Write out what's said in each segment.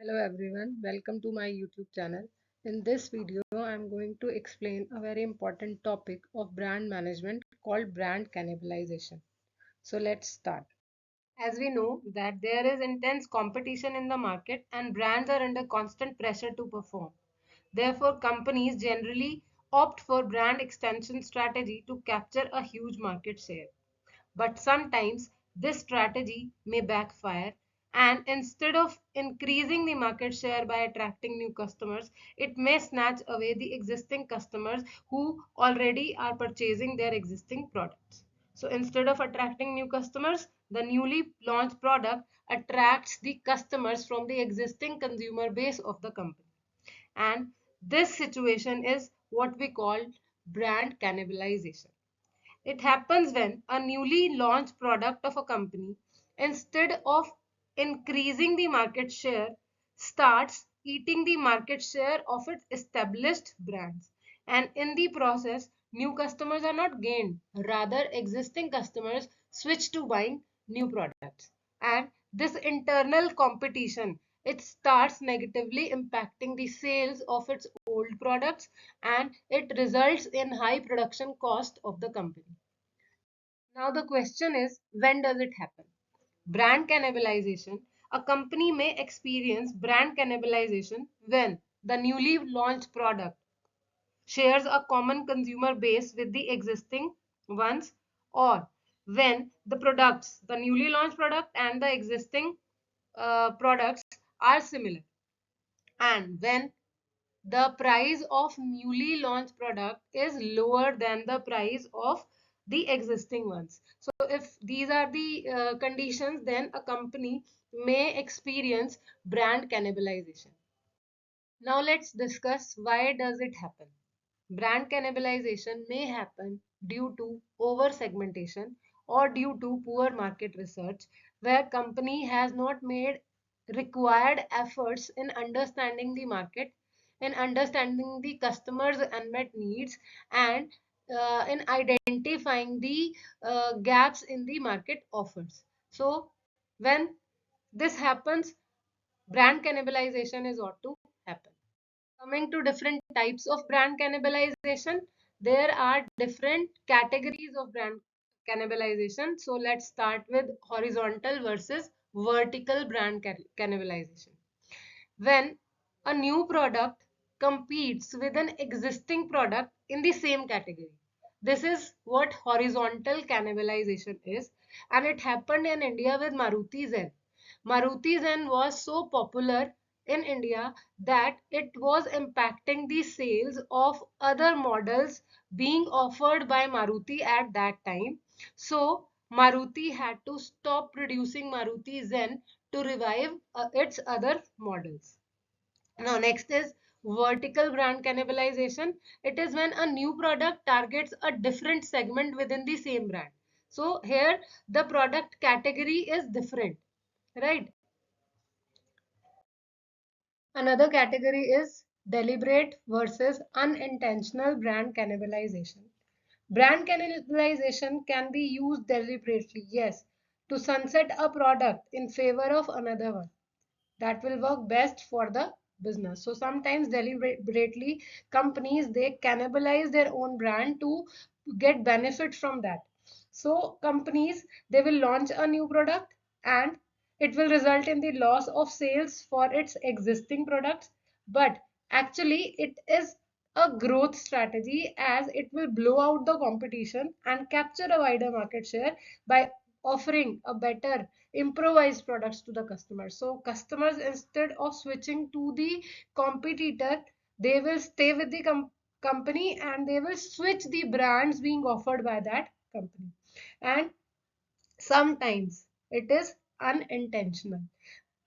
Hello everyone, welcome to my YouTube channel. In this video, I'm going to explain a very important topic of brand management called brand cannibalization. So let's start. As we know that there is intense competition in the market and brands are under constant pressure to perform. Therefore, companies generally opt for brand extension strategy to capture a huge market share. But sometimes this strategy may backfire, and instead of increasing the market share by attracting new customers, it may snatch away the existing customers who already are purchasing their existing products. So instead of attracting new customers, the newly launched product attracts the customers from the existing consumer base of the company. And this situation is what we call brand cannibalization. It happens when a newly launched product of a company, instead of increasing the market share, starts eating the market share of its established brands. And in the process, new customers are not gained, rather, existing customers switch to buying new products. And this internal competition, it starts negatively impacting the sales of its old products, and it results in high production cost of the company. Now the question is, when does it happen? Brand cannibalization. A company may experience brand cannibalization when the newly launched product shares a common consumer base with the existing ones, or when the newly launched product and the existing products are similar, and when the price of newly launched product is lower than the price of the existing ones. So if these are the conditions, then a company may experience brand cannibalization. Now let's discuss, why does it happen. Brand cannibalization may happen due to over segmentation or due to poor market research, where company has not made required efforts in understanding the market, in understanding the customers' unmet needs, and in identifying the gaps in the market offers. So when this happens, brand cannibalization is ought to happen. Coming to different types of brand cannibalization, there are different categories of brand cannibalization. So let's start with horizontal versus vertical brand cannibalization. When a new product competes with an existing product in the same category. This is what horizontal cannibalization is, and it happened in India with Maruti Zen. Maruti Zen was so popular in India that it was impacting the sales of other models being offered by Maruti at that time. So Maruti had to stop producing Maruti Zen to revive its other models. Now, next is vertical brand cannibalization. It is when a new product targets a different segment within the same brand. So here the product category is different, right? Another category is deliberate versus unintentional brand cannibalization. Brand cannibalization can be used deliberately, yes, to sunset a product in favor of another one that will work best for the business. So sometimes deliberately companies, they cannibalize their own brand to get benefit from that. So companies, they will launch a new product and it will result in the loss of sales for its existing products, but actually it is a growth strategy, as it will blow out the competition and capture a wider market share by offering a better improvised products to the customers. So customers, instead of switching to the competitor, they will stay with the company and they will switch the brands being offered by that company. And sometimes it is unintentional.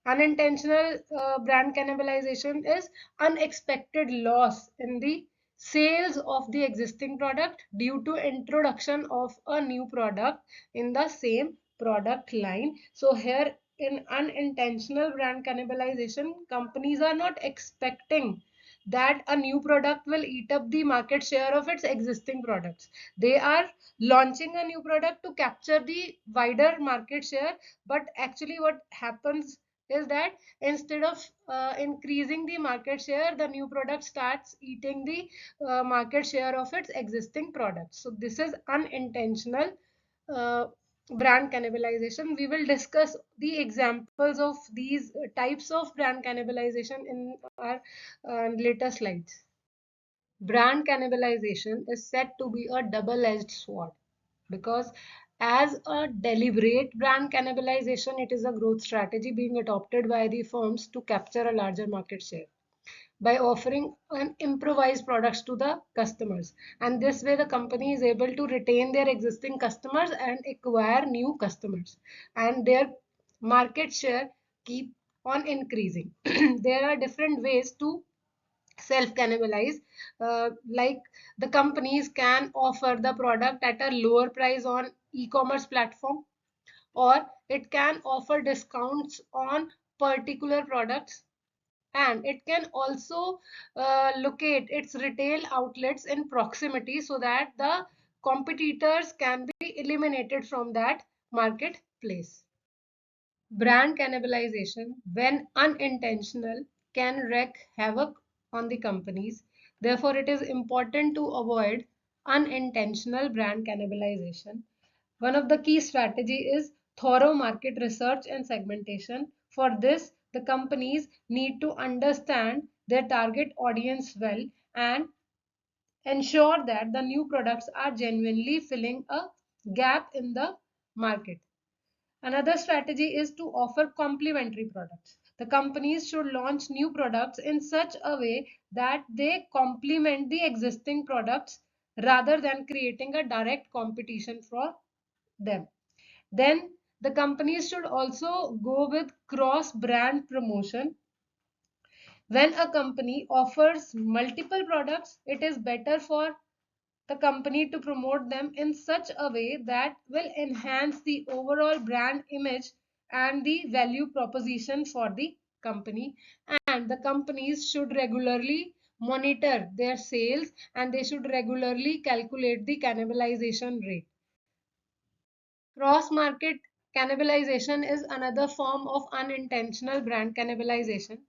Unintentional brand cannibalization is unexpected loss in the sales of the existing product due to introduction of a new product in the same product line. So here, in unintentional brand cannibalization, companies are not expecting that a new product will eat up the market share of its existing products. They are launching a new product to capture the wider market share, but actually what happens is that instead of increasing the market share, the new product starts eating the market share of its existing products. So this is unintentional uh, brand cannibalization. We will discuss the examples of these types of brand cannibalization in our later slides. Brand cannibalization is said to be a double-edged sword because as a deliberate brand cannibalization, it is a growth strategy being adopted by the firms to capture a larger market share by offering an improvised products to the customers, and this way the company is able to retain their existing customers and acquire new customers, and their market share keep on increasing. There are different ways to self cannibalize, like the companies can offer the product at a lower price on e-commerce platform, or it can offer discounts on particular products, and it can also locate its retail outlets in proximity so that the competitors can be eliminated from that marketplace. Brand cannibalization, when unintentional, can wreak havoc on the companies. Therefore, it is important to avoid unintentional brand cannibalization. One of the key strategy is thorough market research and segmentation. For this, the companies need to understand their target audience well and ensure that the new products are genuinely filling a gap in the market. Another strategy is to offer complementary products. The companies should launch new products in such a way that they complement the existing products rather than creating a direct competition for them. Then the companies should also go with cross brand promotion. When a company offers multiple products, it is better for the company to promote them in such a way that will enhance the overall brand image and the value proposition for the company. And the companies should regularly monitor their sales, and they should regularly calculate the cannibalization rate. Cross market cannibalization is another form of unintentional brand cannibalization,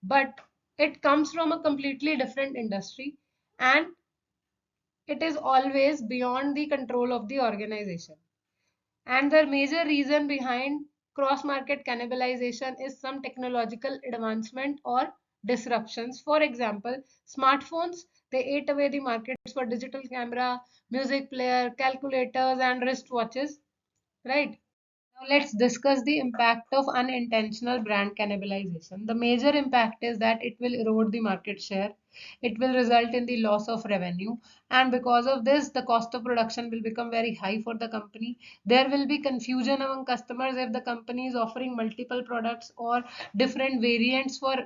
but it comes from a completely different industry, and it is always beyond the control of the organization. And the major reason behind cross market cannibalization is some technological advancement or disruptions. For example, smartphones, they ate away the markets for digital camera, music player, calculators, and wristwatches, right? Now let's discuss the impact of unintentional brand cannibalization. The major impact is that it will erode the market share. It will result in the loss of revenue, and because of this, the cost of production will become very high for the company. There will be confusion among customers if the company is offering multiple products or different variants for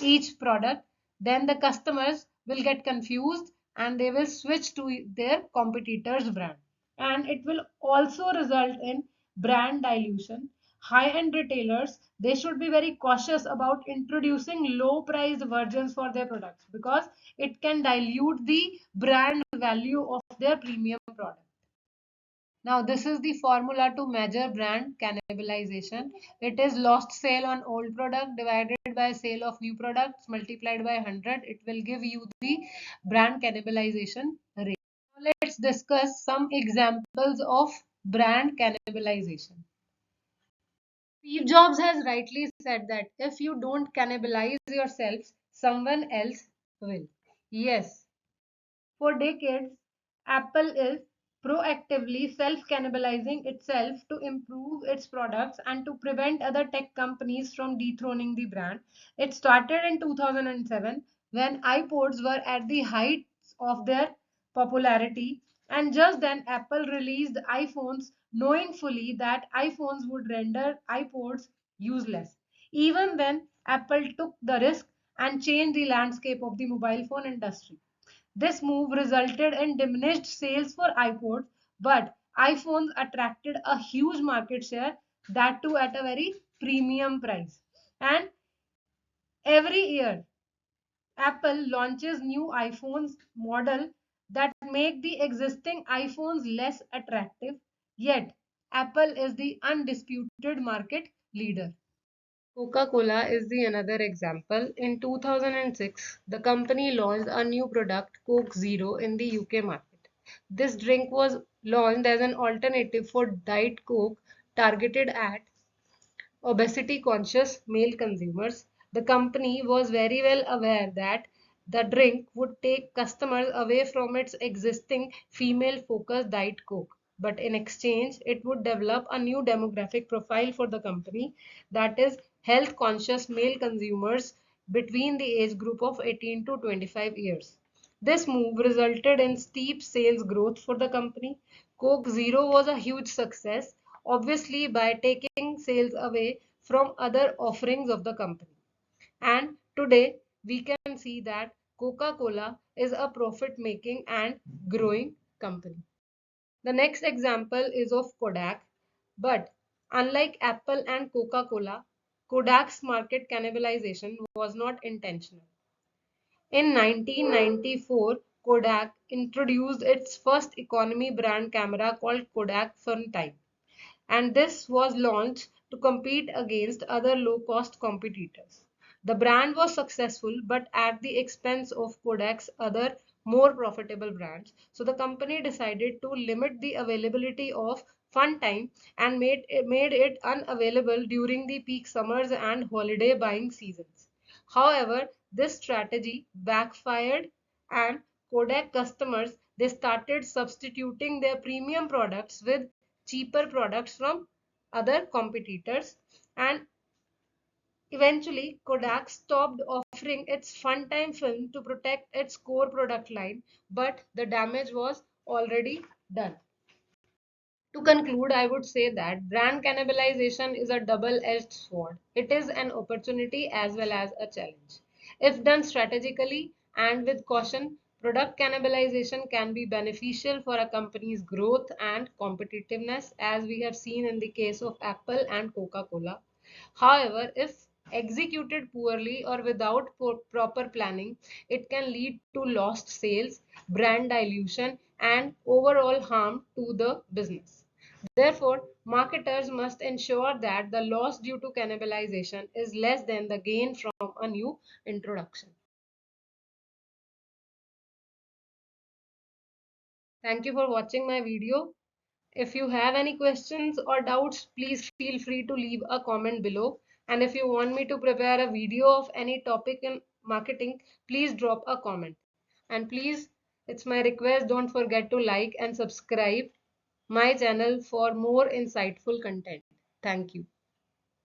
each product. Then the customers will get confused and they will switch to their competitor's brand, and it will also result in brand dilution. High-end retailers, they should be very cautious about introducing low priced versions for their products because it can dilute the brand value of their premium product. Now, this is the formula to measure brand cannibalization. It is lost sale on old product divided by sale of new products multiplied by 100. It will give you the brand cannibalization rate. Now, let's discuss some examples of brand cannibalization. Steve Jobs has rightly said that if you don't cannibalize yourself, someone else will. Yes, for decades, Apple is proactively self-cannibalizing itself to improve its products and to prevent other tech companies from dethroning the brand. It started in 2007 when iPods were at the height of their popularity, and just then Apple released iPhones, knowing fully that iPhones would render iPods useless. Even then, Apple took the risk and changed the landscape of the mobile phone industry. This move resulted in diminished sales for iPods, but iPhones attracted a huge market share, that too at a very premium price. And every year, Apple launches new iPhones model that make the existing iPhones less attractive. Yet, Apple is the undisputed market leader. Coca-Cola is the another example. In 2006, the company launched a new product, Coke Zero, in the UK market. This drink was launched as an alternative for Diet Coke targeted at obesity conscious male consumers. The company was very well aware that the drink would take customers away from its existing female focused Diet Coke. But in exchange, it would develop a new demographic profile for the company, that is, health conscious male consumers between the age group of 18 to 25 years. This move resulted in steep sales growth for the company. Coke Zero was a huge success, obviously by taking sales away from other offerings of the company. And today we can see that Coca-Cola is a profit-making and growing company. The next example is of Kodak, but unlike Apple and Coca-Cola, Kodak's market cannibalization was not intentional. In 1994, Kodak introduced its first economy brand camera called Kodak Funtime, and this was launched to compete against other low-cost competitors. The brand was successful but at the expense of Kodak's other more profitable brands. So the company decided to limit the availability of Funtime and made it unavailable during the peak summers and holiday buying seasons. However, this strategy backfired, and Kodak customers, they started substituting their premium products with cheaper products from other competitors, and eventually Kodak stopped offering its Funtime film to protect its core product line, but the damage was already done. To conclude, I would say that brand cannibalization is a double-edged sword. It is an opportunity as well as a challenge. If done strategically and with caution, product cannibalization can be beneficial for a company's growth and competitiveness, as we have seen in the case of Apple and Coca-Cola. However, if executed poorly or without proper planning, it can lead to lost sales, brand dilution, and overall harm to the business. Therefore, marketers must ensure that the loss due to cannibalization is less than the gain from a new introduction. Thank you for watching my video. If you have any questions or doubts, please feel free to leave a comment below. And if you want me to prepare a video of any topic in marketing, please drop a comment. And please, it's my request, don't forget to like and subscribe my channel for more insightful content. Thank you.